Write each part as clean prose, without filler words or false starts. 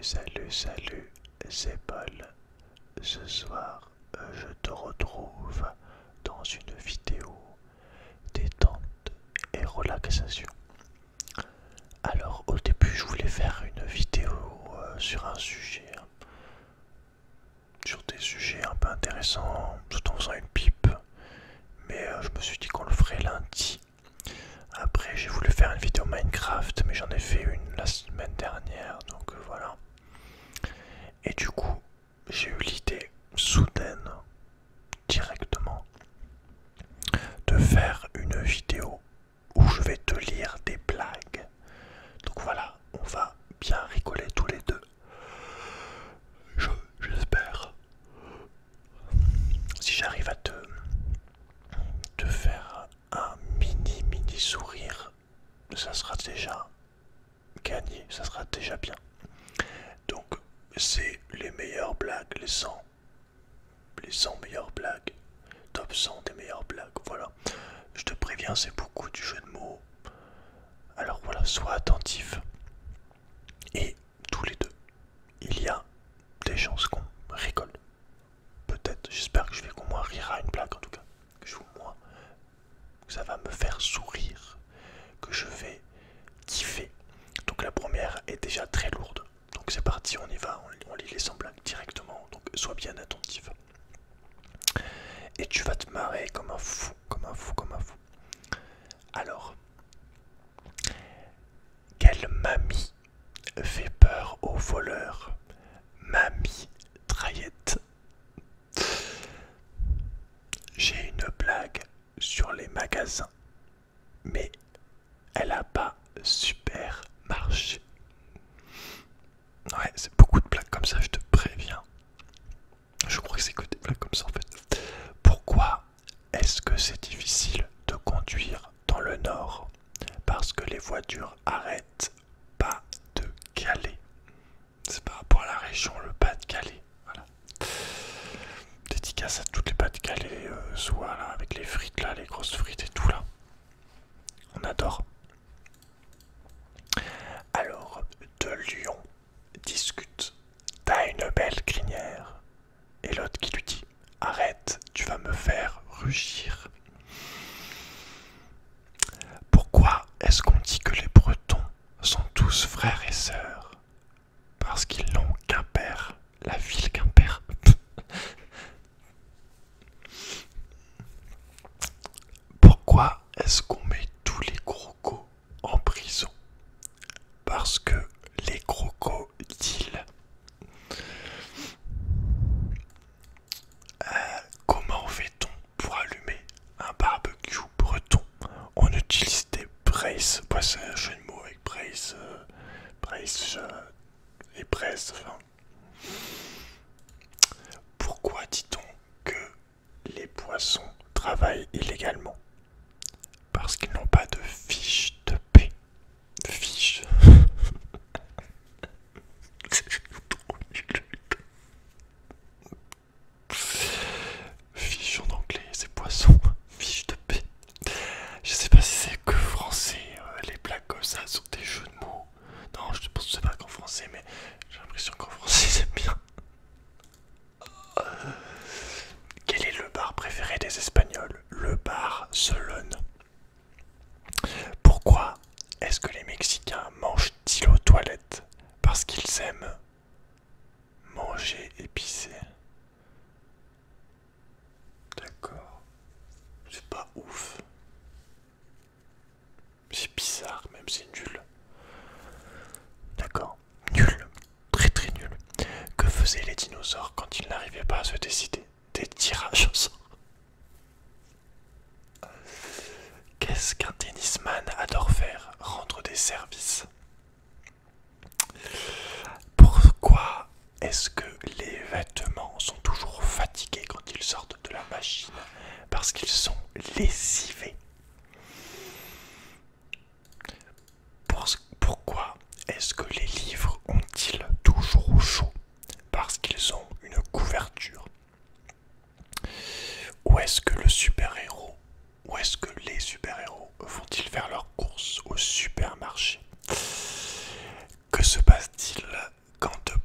Salut, c'est Paul. Ce soir, je te retrouve dans une vidéo détente et relaxation. Alors, au début, je voulais faire une vidéo sur un sujet, sur des sujets un peu intéressants, tout en faisant une pipe. Mais je me suis dit qu'on le ferait lundi. Après, j'ai voulu faire une vidéo Minecraft, mais j'en ai fait une la semaine dernière, donc voilà. Et du coup, j'ai eu l'idée soudaine, directement, de faire une vidéo où je vais te lire des blagues. Donc voilà, on va bien rigoler tous les deux. J'espère. Si j'arrive à te faire un mini sourire, ça sera déjà gagné, ça sera déjà bien. Donc c'est les meilleures blagues, les 100 meilleures blagues, top 100 des meilleures blagues, voilà. Je te préviens, c'est beaucoup du jeu de mots. Alors voilà, sois attentif. Et tous les deux, il y a des chances qu'on rigole. Peut-être, j'espère que je vais qu'au moins rire à une blague en tout cas. Que ça va me faire sourire, que je vais kiffer. Donc la première est déjà très lourde. Donc c'est parti, on y va, on lit les 100 blagues directement. Donc sois bien attentif. Et tu vas te marrer comme un fou, comme un fou, comme un fou. Alors, quelle mamie fait peur aux voleurs? Mamie Traillette. J'ai une blague sur les magasins, mais elle a pas super marché. Ouais, c'est beaucoup de blagues comme ça, je te préviens. Je crois que c'est que des blagues comme ça en fait. Pourquoi est-ce que c'est difficile de conduire dans le nord? Parce que les voitures arrêtent pas de Calais. C'est par rapport à la région, le Pas-de-Calais. Voilà. Dédicace à toutes les Pas-de-Calais, soit là, avec les frites là, les grosses frites et tout là. On adore. Alors, deux lions discutent. T'as une belle crinière. Et l'autre qui lui dit: arrête, tu vas me faire rugir. Pourquoi est-ce qu'on dit que les Bretons sont tous frères et sœurs? Parce qu'ils n'ont qu'un père, la ville Quimper. Pourquoi est-ce qu'on met tous les crocos en prison? Parce que les crocodiles. Comment fait-on pour allumer un barbecue breton? On utilise des braces. Ouais, c'est un jeu de mots avec brace, et brace. Enfin. Pourquoi dit-on que les poissons travaillent illégalement? Parce qu'ils n'ont pas de fiche de paix. Fiche. Fiche en anglais, c'est poisson. Fiche de paix. Je sais pas si c'est que français, les blagues comme ça sont des jeux de mots. Non, je pense que c'est pas qu'en français, mais j'ai l'impression qu'en français c'est bien. Quel est le bar préféré des Espagnols? Le bar Solone. Pourquoi est-ce que les Mexicains mangent-ils aux toilettes? Parce qu'ils aiment manger épicé. D'accord. C'est pas ouf. C'est bizarre, même c'est nul. D'accord. Nul. Très très nul. Que faisaient les dinosaures quand ils n'arrivaient pas à se décider? Des tirages au sort. Qu'est-ce qu'un tennisman adore faire? Rendre des services. Pourquoi est-ce que les vêtements sont toujours fatigués quand ils sortent de la machine? Parce qu'ils sont lessivés. Pourquoi est-ce que les livres ont-ils toujours chaud? Parce qu'ils ont une couverture. Où est-ce que les super-héros vont-ils faire leurs courses au supermarché? Que se passe-t-il quand deux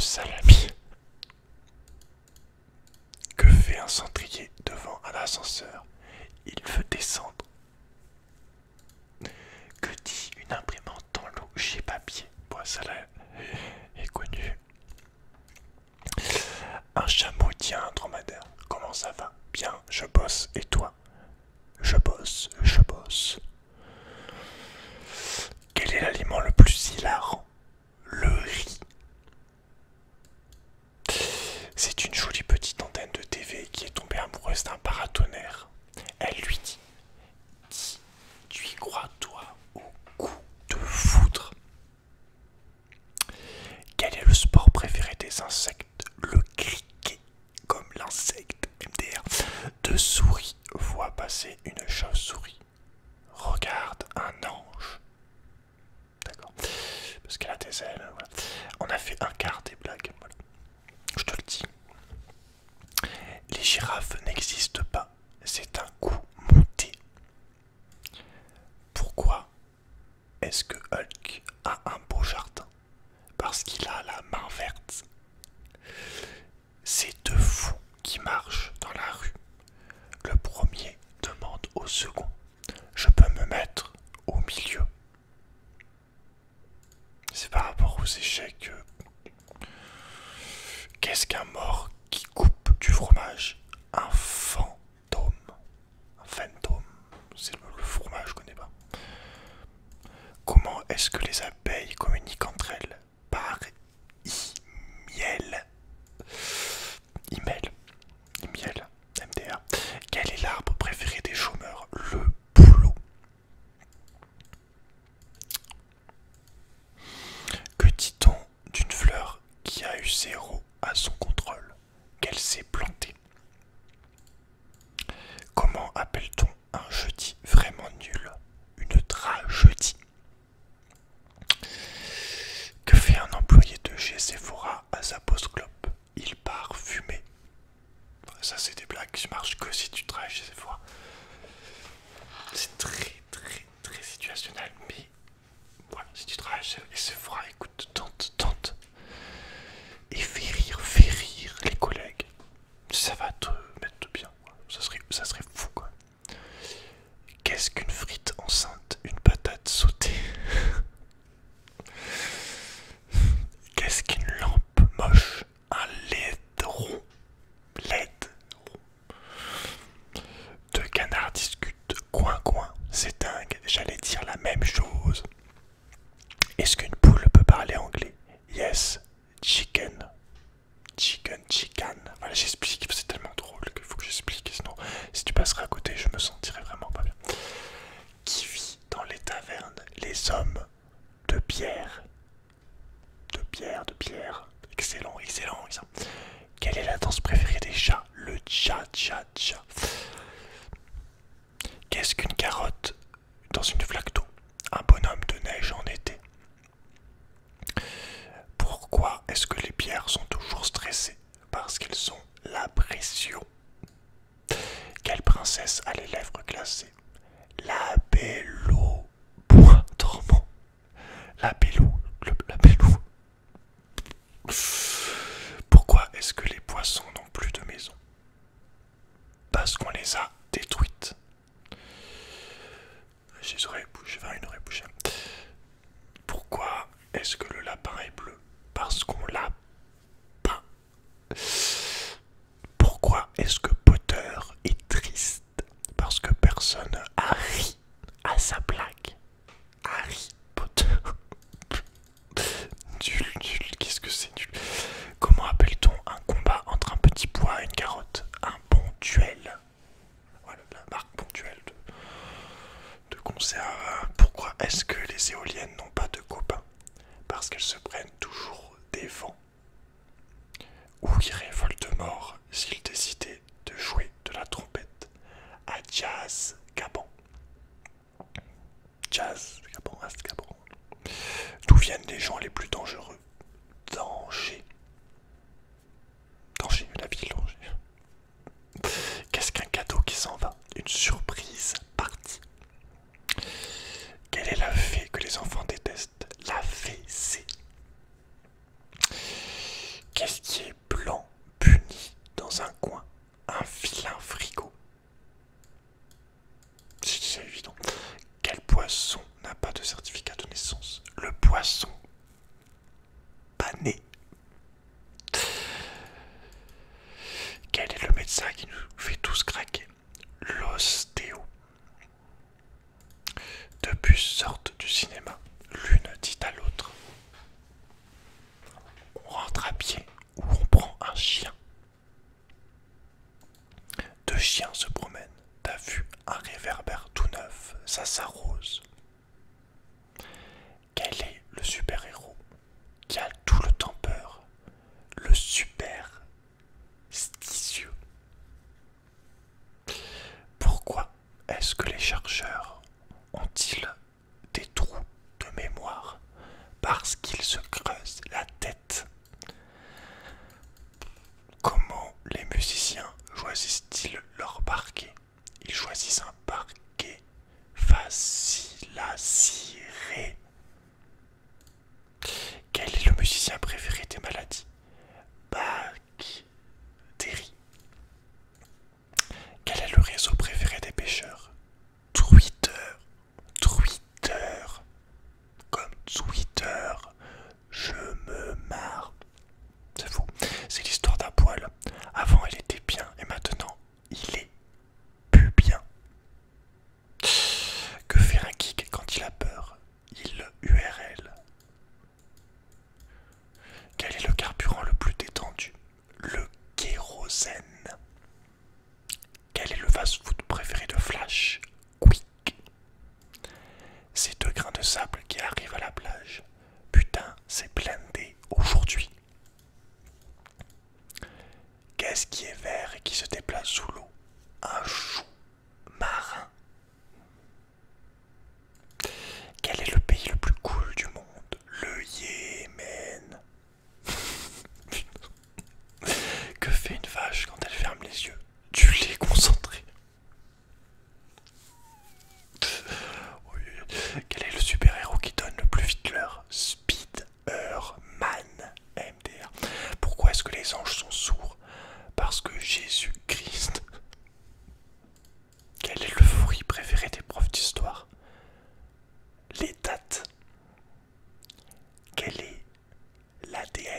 salami. Que fait un cendrier devant un ascenseur? Il veut descendre. Que dit une imprimante dans l'eau chez papier? Bon, ça là est connu. Un chameau dit à un dromadaire: comment ça va? Bien, je bosse. Et toi? Je bosse, je bosse. Quel est l'aliment le plus hilarant? Le riz. C'est une jolie petite antenne de TV qui est tombée amoureuse d'un paratonnerre. Elle lui dit: dis, tu y crois toi au coup de foudre? Quel est le sport préféré des insectes? Le criquet, comme l'insecte MDR. Deux souris voient passer une chauve-souris. Regarde un ange. D'accord. Parce qu'elle a des ailes. Voilà. On a fait un quart des blagues. Voilà. Je te le dis. Les girafes n'existent pas. C'est un coup monté. Pourquoi est-ce que Hulk a un beau jardin? Parce qu'il a la main verte. C'est deux fous qui marchent dans la rue. Le premier demande au second: je peux me mettre au milieu? C'est par rapport aux échecs. Qu'est-ce qu'un mort qui coupe du fromage? Un fantôme. Un fantôme. C'est le fromage, je connais pas. Comment est-ce que les abeilles communiquent entre elles? Par miel. Email. MDR. Quel est l'arbre préféré des chômeurs? Le boulot. Que dit-on d'une fleur qui a eu 0 à son contrôle? Qu'elle s'est plantée. Comment appelle-t-on un jeudi vraiment nul? Une tragédie. Que fait un employé de chez Sephora à sa pause clope? Il part fumer. Ça, c'est des blagues qui marchent que si tu travailles chez Sephora. C'est très situationnel, mais voilà, si tu travailles chez Sephora, écoute, tente. Et fais rire les collègues. Ça va te mettre bien. Ça serait fou, quoi. Qu'est-ce qu'une frite enceinte? Une patate sautée. Qu'est-ce qu'une lampe moche? Un LED rond. Deux canards discutent. Coin. C'est dingue. J'allais dire la même chose. Est-ce qu'une poule peut parler anglais? Yes. Chicken. Voilà, j'explique. C'est tellement drôle qu'il faut que j'explique. Sinon, si tu passerais à côté, je me sentirais vraiment pas bien. Qui vit dans les tavernes? Les hommes de pierre. Excellent. Quelle est la danse préférée des chats? Le cha-cha-cha. Qu'est-ce qu'une carotte dans une flaque d'eau? Un bonhomme de neige en été. Pourquoi est-ce que les pierres sont toujours stressées? Parce qu'elles ont la pression. Quelle princesse a les lèvres glacées? La Belle au bois dormant. La Belle au. Pourquoi est-ce que les poissons n'ont plus de maison? Parce qu'on les a détruites. J'ai une oreille bouchée. Pourquoi est-ce que le lapin est bleu? Parce qu'on l'a peint. Pourquoi est-ce que Potter est triste? Parce que personne a ri à sa blague. Harry Potter. Nul, qu'est-ce que c'est nul? Comment appelle-t-on un combat entre un petit pois et une carotte? Un bon duel. Voilà, la marque ponctuelle de conserve. Pourquoi est-ce que les éoliennes n'ont pas de copains? Parce qu'elles se prennent toujours des vents. Où irait Voldemort s'il décidait de jouer de la trompette? À Azkaban. Azkaban. D'où viennent les gens les plus dangereux? Danger, la ville danger. Qu'est-ce qu'un cadeau qui s'en va? Une surprise partie. Quelle est la fée que les enfants détestent? La fée, c'est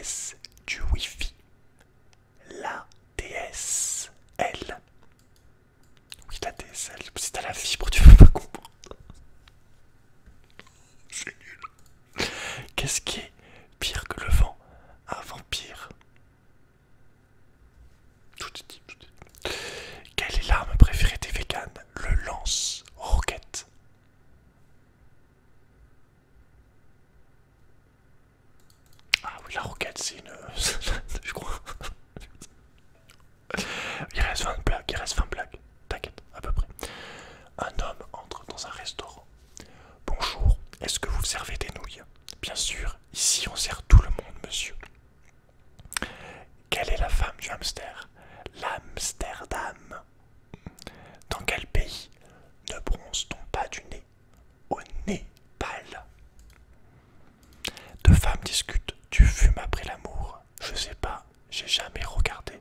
déesse du Wi-Fi, la DSL. Oui, la DSL, si t'as la fibre, tu peux pas comprendre. C'est nul. Qu'est-ce qui est pire que le vent? Un vampire. Tout est dit, tout est dit. Quelle est l'arme préférée des véganes? Le lance-roquette. Ah oui, la roquette, c'est une... je crois. Il reste 20 blagues, il reste 20 blagues. T'inquiète, à peu près. Un homme entre dans un restaurant. Bonjour, est-ce que vous servez des nouilles? Bien sûr, ici on sert tout le monde, monsieur. Quelle est la femme du hamster? L'Amsterdam. Dans quel pays ne bronze-t-on pas du nez? Au Népal. Deux femmes discutent. Tu fumes après l'amour? Je sais pas, j'ai jamais regardé.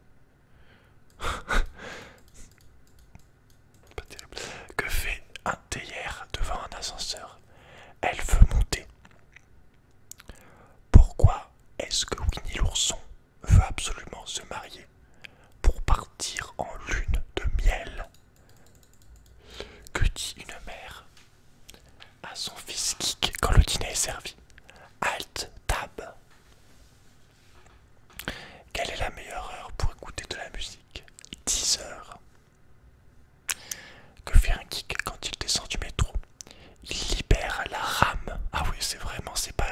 Pas terrible. Que fait un théière devant un ascenseur? Elle veut monter. Pourquoi est-ce que Winnie l'ourson veut absolument se marier? Pour partir en lune de miel. Que dit une mère à son fils Kik quand le dîner est servi? Halte table. Quelle est la meilleure heure pour écouter de la musique? 10 heures. Que fait un geek quand il descend du métro? Il libère la rame. Ah oui, c'est vraiment, c'est pas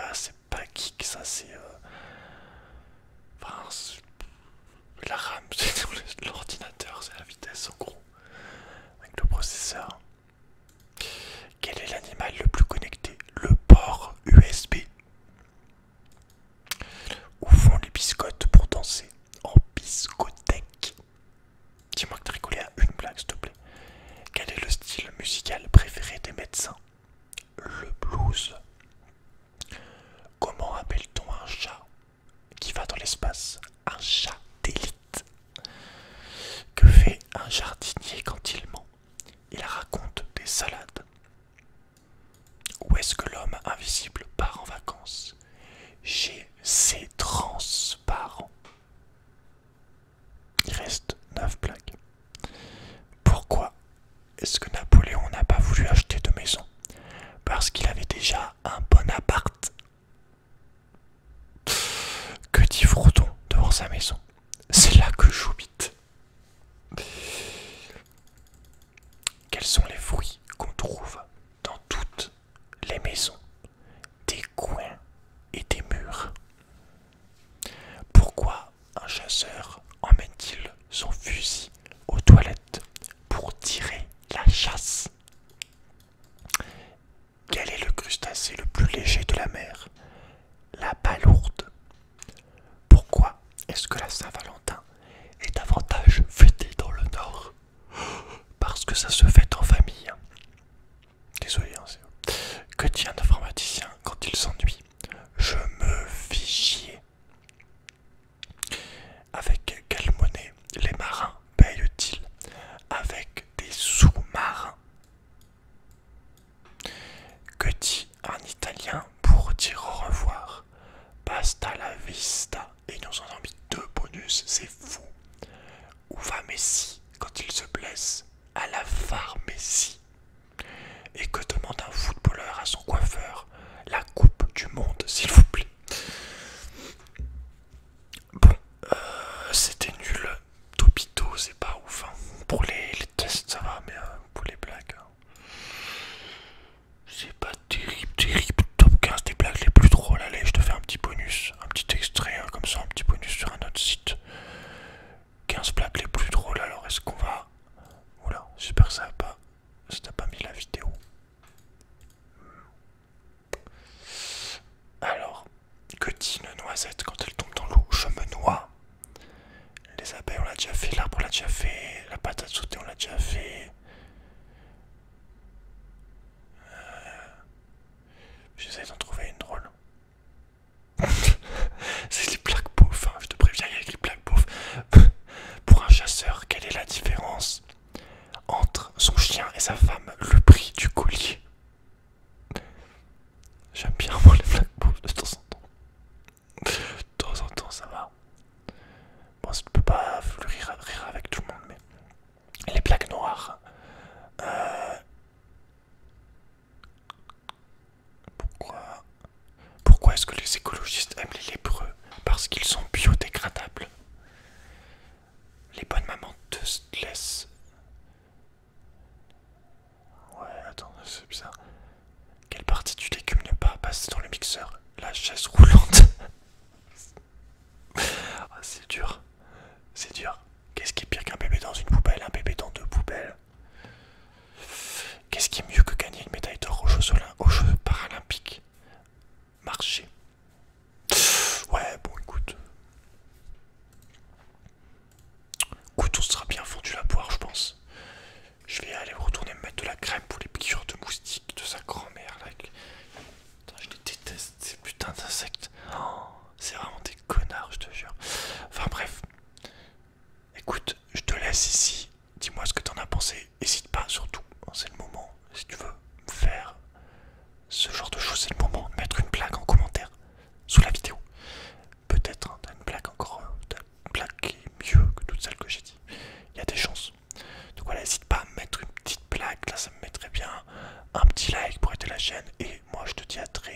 geek, ça c'est... Enfin, la rame, c'est l'ordinateur, c'est la vitesse en gros, avec le processeur. Quel est l'animal le plus connecté? Le port USB. Où vont les biscottes pour danser? En biscothèque. Dis-moi que t'as rigolé à une blague, s'il te plaît. Quel est le style musical préféré des médecins? Le blues. Comment appelle-t-on un chat qui va dans l'espace? Un chat d'élite. Que fait un jardinier quand il ment? Il raconte des salades. Où est-ce que l'homme invisible part en vacances? Chez ses transparents. Il reste 9 blagues. Pourquoi est-ce que Napoléon n'a pas voulu acheter de maison? Parce qu'il avait déjà un bon appart. Que dit Frodon devant sa maison? C'est là que j'habite. Quels sont les fruits qu'on trouve dans toutes les maisons? Des coins et des murs. Pourquoi un chasseur emmène-t-il son fusil aux toilettes? Pour tirer la chasse. Quel est le crustacé le plus léger de la mer? La palourde. Pourquoi est-ce que la Saint-Valentin est davantage fêtée dans le Nord? Parce que ça se fête en famille. Désolé, hein, c'est... Que dit un informaticien quand il s'ennuie? Je me fis chier. Avec quelle monnaie les marins payent-ils? Avec des sous-marins. Que dit un Italien pour dire au revoir? Basta la vista. Et ils nous en ont mis 2 bonus, c'est fou. Où va Messi quand il se blesse? À la pharmacie. Et que demande un footballeur à son coiffeur? La coupe du monde, s'il vous plaît. Bon, c'était nul. Topito, c'est pas ouf. Hein. Pour les tests, ça va, mais pour les blagues, c'est pas terrible, terrible. Top 15 des blagues les plus drôles. Allez, je te fais un petit bonus, un petit extrait, comme ça, un petit bonus sur un autre site. 15 blagues les plus drôles. Alors, est-ce qu'on va... Oula, j'espère que ça va pas... Ça t'a pas mis la vidéo. Alors, que dit une noisette quand elle tombe dans l'eau? Je me noie. Les abeilles, on l'a déjà fait. L'arbre, on l'a déjà fait. La patate sautée, on l'a déjà fait. J'essaie d'en trouver une drôle. C'est les blagues pauvres, hein. Je te préviens, il y a les blagues pauvres. Pour un chasseur, quelle est la différence entre son chien et sa femme? Le prix du collier. J'aime bien moi les blagues pauvres de temps en temps. De temps en temps, les écologistes aiment les lépreux parce qu'ils sont biodégradables. Les bonnes mamans te laissent. Ouais, attends, c'est bizarre. Quelle partie du légume ne pas passer dans le mixeur? La chaise roulante. Ah, c'est dur. C'est dur. Qu'est-ce qui est pire qu'un bébé dans une poubelle? Un bébé dans deux poubelles. Qu'est-ce qui est mieux que gagner une médaille d'or aux Jeux paralympiques? Marcher. Ouais, bon, écoute. Écoute, on sera bien fondu la poire, je pense. Je vais aller retourner me mettre de la crème pour les piqûres de moustiques de sa grand-mère. Là. Putain, je les déteste, ces putains d'insectes. Oh, c'est vraiment des connards, je te jure. Enfin bref. Écoute, je te laisse ici. Dis-moi ce que t'en as pensé. N'hésite pas, surtout. C'est le moment. Si tu veux faire ce genre de choses, c'est le moment de mettre une blague en commentaire sous la vidéo. Peut-être t'as une blague encore, une blague qui est mieux que toutes celles que j'ai dit. Il y a des chances. Donc voilà, n'hésite pas à me mettre une petite blague, là ça me mettrait bien. Un petit like pour aider la chaîne. Et moi je te dis à très